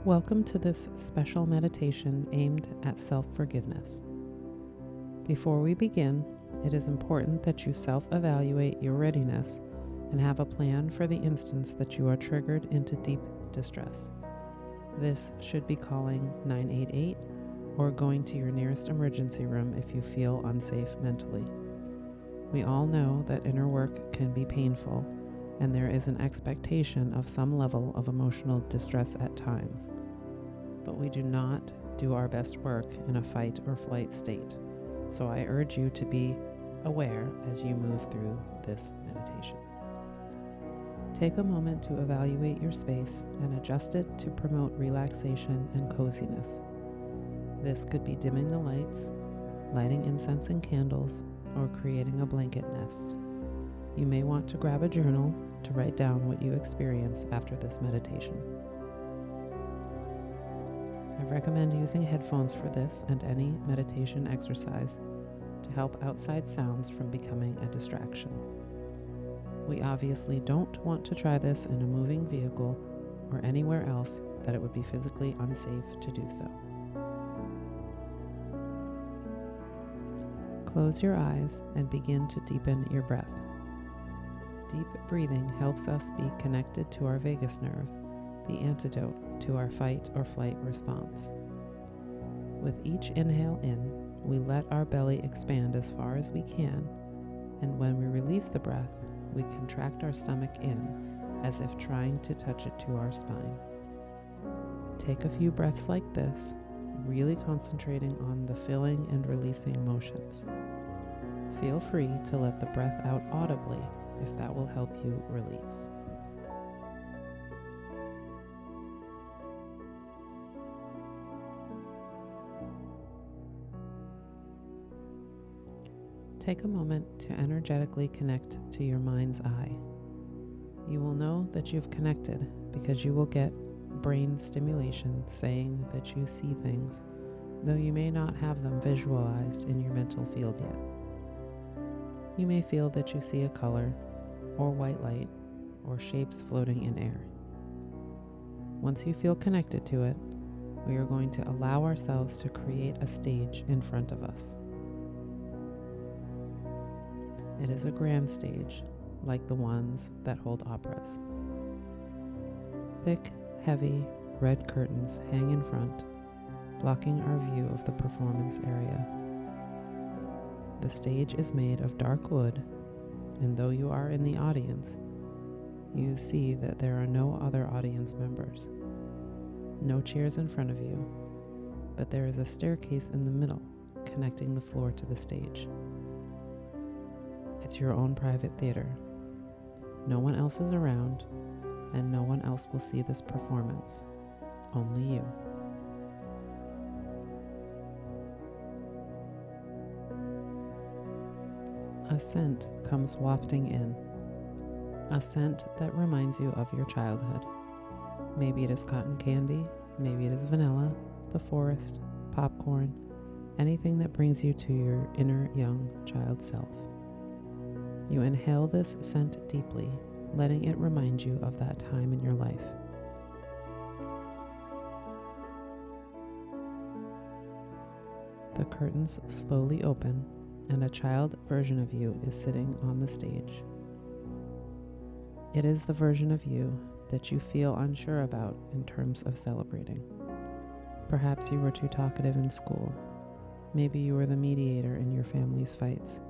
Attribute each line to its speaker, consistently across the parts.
Speaker 1: Welcome to this special meditation aimed at self-forgiveness. Before we begin, it is important that you self-evaluate your readiness and have a plan for the instance that you are triggered into deep distress. This should be calling 988 or going to your nearest emergency room if you feel unsafe mentally. We all know that inner work can be painful, and there is an expectation of some level of emotional distress at times. But we do not do our best work in a fight or flight state, so I urge you to be aware as you move through this meditation. Take a moment to evaluate your space and adjust it to promote relaxation and coziness. This could be dimming the lights, lighting incense and candles, or creating a blanket nest. You may want to grab a journal to write down what you experience after this meditation. I recommend using headphones for this and any meditation exercise to help outside sounds from becoming a distraction. We obviously don't want to try this in a moving vehicle or anywhere else that it would be physically unsafe to do so. Close your eyes and begin to deepen your breath. Deep breathing helps us be connected to our vagus nerve, the antidote to our fight or flight response. With each inhale in, we let our belly expand as far as we can, and when we release the breath, we contract our stomach in as if trying to touch it to our spine. Take a few breaths like this, really concentrating on the filling and releasing motions. Feel free to let the breath out audibly if that will help you release. Take a moment to energetically connect to your mind's eye. You will know that you've connected because you will get brain stimulation saying that you see things, though you may not have them visualized in your mental field yet. You may feel that you see a color, or white light, or shapes floating in air. Once you feel connected to it, we are going to allow ourselves to create a stage in front of us. It is a grand stage, like the ones that hold operas. Thick, heavy, red curtains hang in front, blocking our view of the performance area. The stage is made of dark wood, and though you are in the audience, you see that there are no other audience members. No chairs in front of you, but there is a staircase in the middle, connecting the floor to the stage. It's your own private theater. No one else is around, and no one else will see this performance. Only you. A scent comes wafting in. A scent that reminds you of your childhood. Maybe it is cotton candy, maybe it is vanilla, the forest, popcorn, anything that brings you to your inner young child self. You inhale this scent deeply, letting it remind you of that time in your life. The curtains slowly open, and a child version of you is sitting on the stage. It is the version of you that you feel unsure about in terms of celebrating. Perhaps you were too talkative in school. Maybe you were the mediator in your family's fights.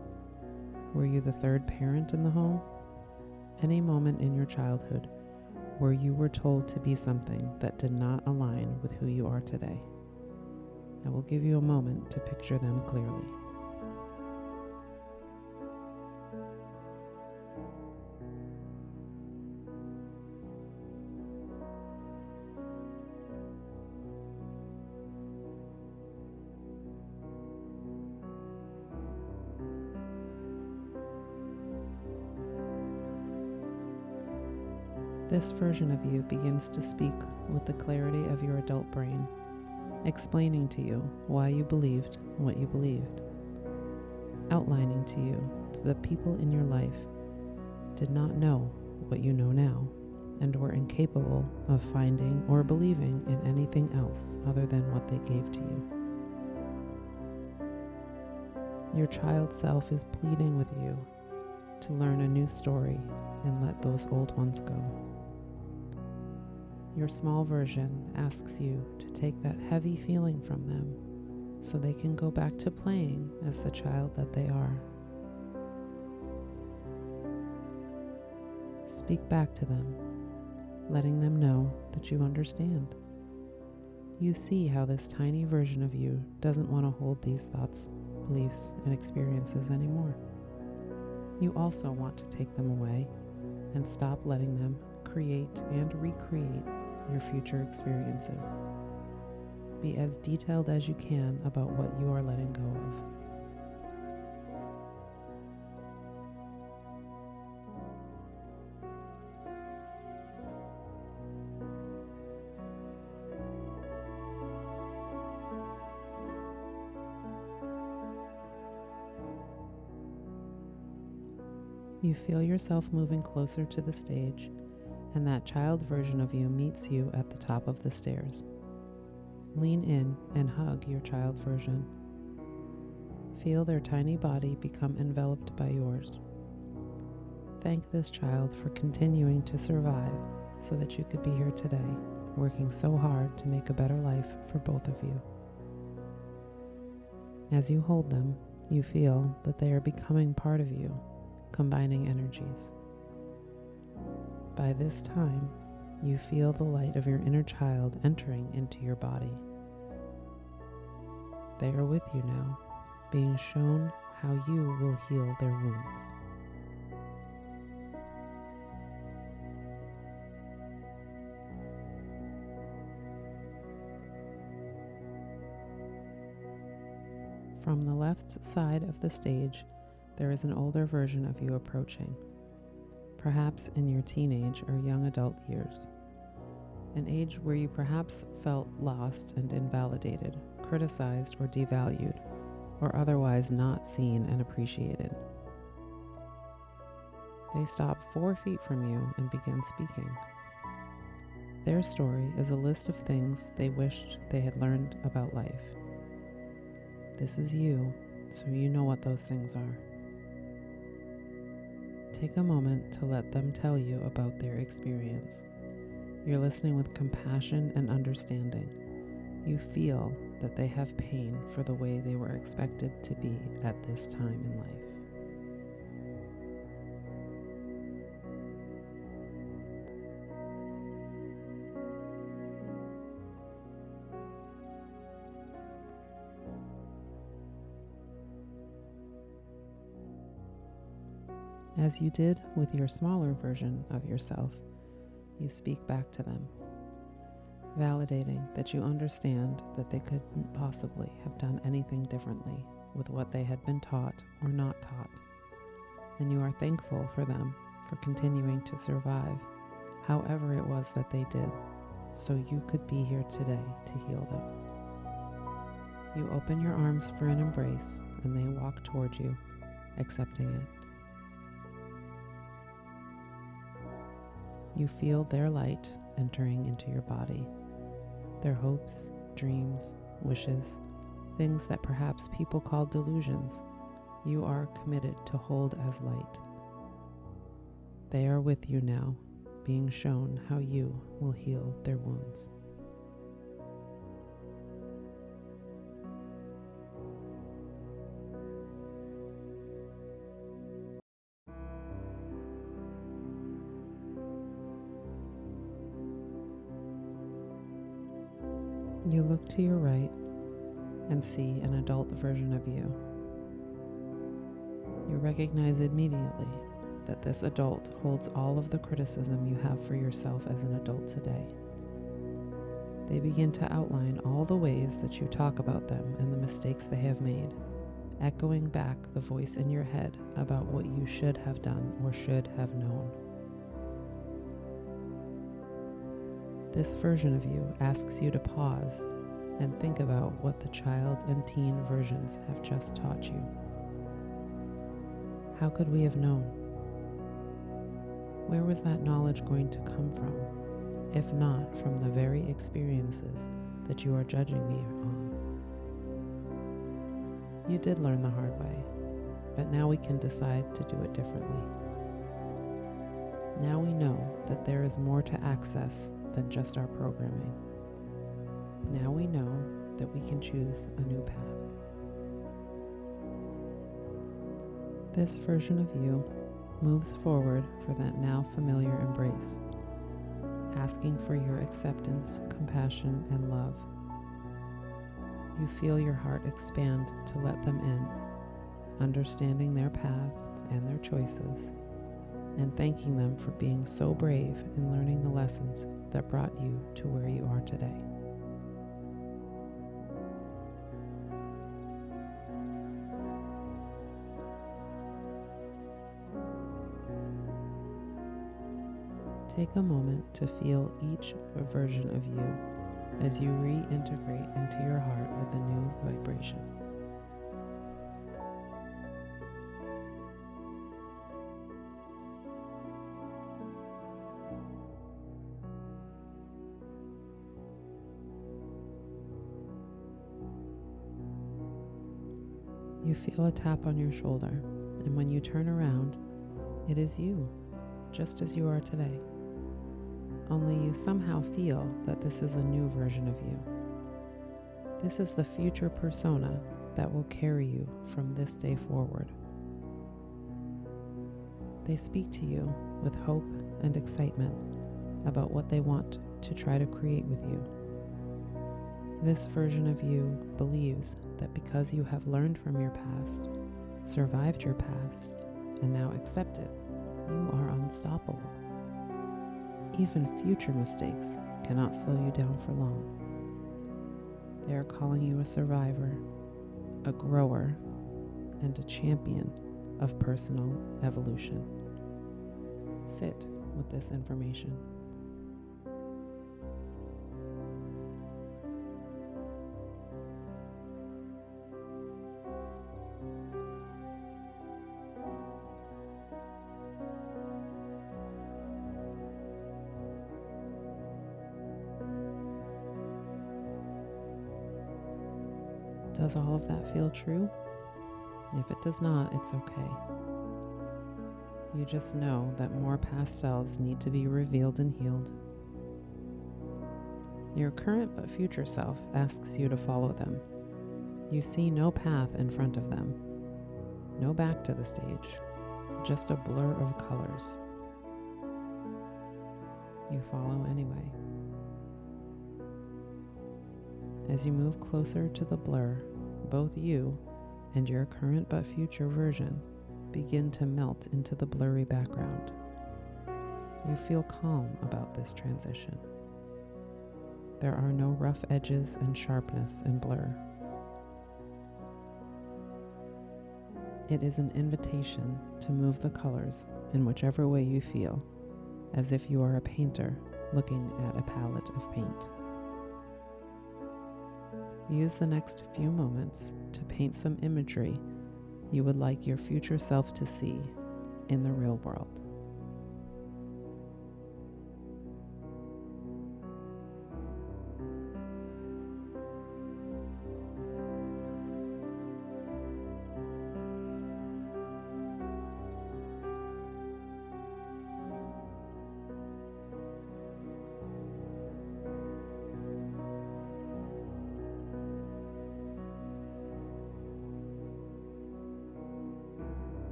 Speaker 1: Were you the third parent in the home? Any moment in your childhood where you were told to be something that did not align with who you are today. I will give you a moment to picture them clearly. This version of you begins to speak with the clarity of your adult brain, explaining to you why you believed what you believed, outlining to you that the people in your life did not know what you know now, and were incapable of finding or believing in anything else other than what they gave to you. Your child self is pleading with you to learn a new story and let those old ones go. Your small version asks you to take that heavy feeling from them so they can go back to playing as the child that they are. Speak back to them, letting them know that you understand. You see how this tiny version of you doesn't want to hold these thoughts, beliefs, and experiences anymore. You also want to take them away and stop letting them create and recreate your future experiences. Be as detailed as you can about what you are letting go of. You feel yourself moving closer to the stage, and that child version of you meets you at the top of the stairs. Lean in and hug your child version. Feel their tiny body become enveloped by yours. Thank this child for continuing to survive so that you could be here today, working so hard to make a better life for both of you. As you hold them, you feel that they are becoming part of you, combining energies. By this time, you feel the light of your inner child entering into your body. They are with you now, being shown how you will heal their wounds. From the left side of the stage, there is an older version of you approaching, perhaps in your teenage or young adult years, an age where you perhaps felt lost and invalidated, criticized or devalued, or otherwise not seen and appreciated. They stop 4 feet from you and begin speaking. Their story is a list of things they wished they had learned about life. This is you, so you know what those things are. Take a moment to let them tell you about their experience. You're listening with compassion and understanding. You feel that they have pain for the way they were expected to be at this time in life. As you did with your smaller version of yourself, you speak back to them, validating that you understand that they couldn't possibly have done anything differently with what they had been taught or not taught, and you are thankful for them for continuing to survive, however it was that they did, so you could be here today to heal them. You open your arms for an embrace, and they walk toward you, accepting it. You feel their light entering into your body, their hopes, dreams, wishes, things that perhaps people call delusions, you are committed to hold as light. They are with you now, being shown how you will heal their wounds. You look to your right and see an adult version of you. You recognize immediately that this adult holds all of the criticism you have for yourself as an adult today. They begin to outline all the ways that you talk about them and the mistakes they have made, echoing back the voice in your head about what you should have done or should have known. This version of you asks you to pause and think about what the child and teen versions have just taught you. How could we have known? Where was that knowledge going to come from, if not from the very experiences that you are judging me on? You did learn the hard way, but now we can decide to do it differently. Now we know that there is more to access than just our programming. Now we know that we can choose a new path. This version of you moves forward for that now familiar embrace, asking for your acceptance, compassion, and love. You feel your heart expand to let them in, understanding their path and their choices, and thanking them for being so brave in learning the lessons that brought you to where you are today. Take a moment to feel each version of you as you reintegrate into your heart with a new vibration. You feel a tap on your shoulder, and when you turn around, it is you, just as you are today. Only you somehow feel that this is a new version of you. This is the future persona that will carry you from this day forward. They speak to you with hope and excitement about what they want to try to create with you. This version of you believes that because you have learned from your past, survived your past, and now accept it, you are unstoppable. Even future mistakes cannot slow you down for long. They are calling you a survivor, a grower, and a champion of personal evolution. Sit with this information. Does all of that feel true? If it does not, it's okay. You just know that more past selves need to be revealed and healed. Your current but future self asks you to follow them. You see no path in front of them, no back to the stage, just a blur of colors. You follow anyway. As you move closer to the blur, both you and your current but future version begin to melt into the blurry background. You feel calm about this transition. There are no rough edges and sharpness and blur. It is an invitation to move the colors in whichever way you feel, as if you are a painter looking at a palette of paint. Use the next few moments to paint some imagery you would like your future self to see in the real world.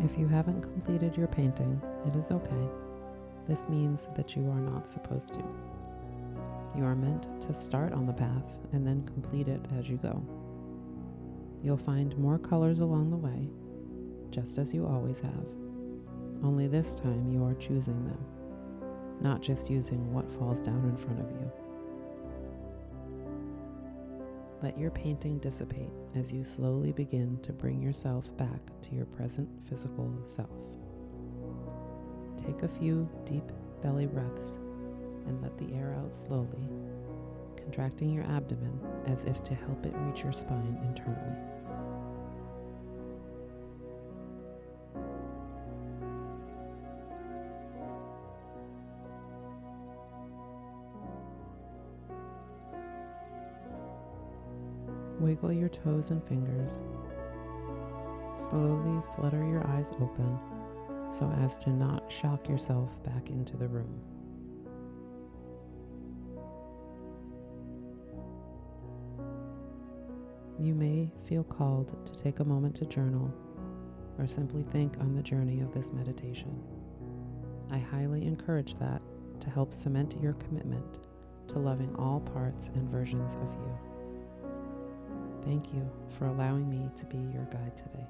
Speaker 1: If you haven't completed your painting, it is okay. This means that you are not supposed to. You are meant to start on the path and then complete it as you go. You'll find more colors along the way, just as you always have. Only this time you are choosing them, not just using what falls down in front of you. Let your painting dissipate as you slowly begin to bring yourself back to your present physical self. Take a few deep belly breaths and let the air out slowly, contracting your abdomen as if to help it reach your spine internally. Wiggle your toes and fingers. Slowly flutter your eyes open so as to not shock yourself back into the room. You may feel called to take a moment to journal or simply think on the journey of this meditation. I highly encourage that to help cement your commitment to loving all parts and versions of you. Thank you for allowing me to be your guide today.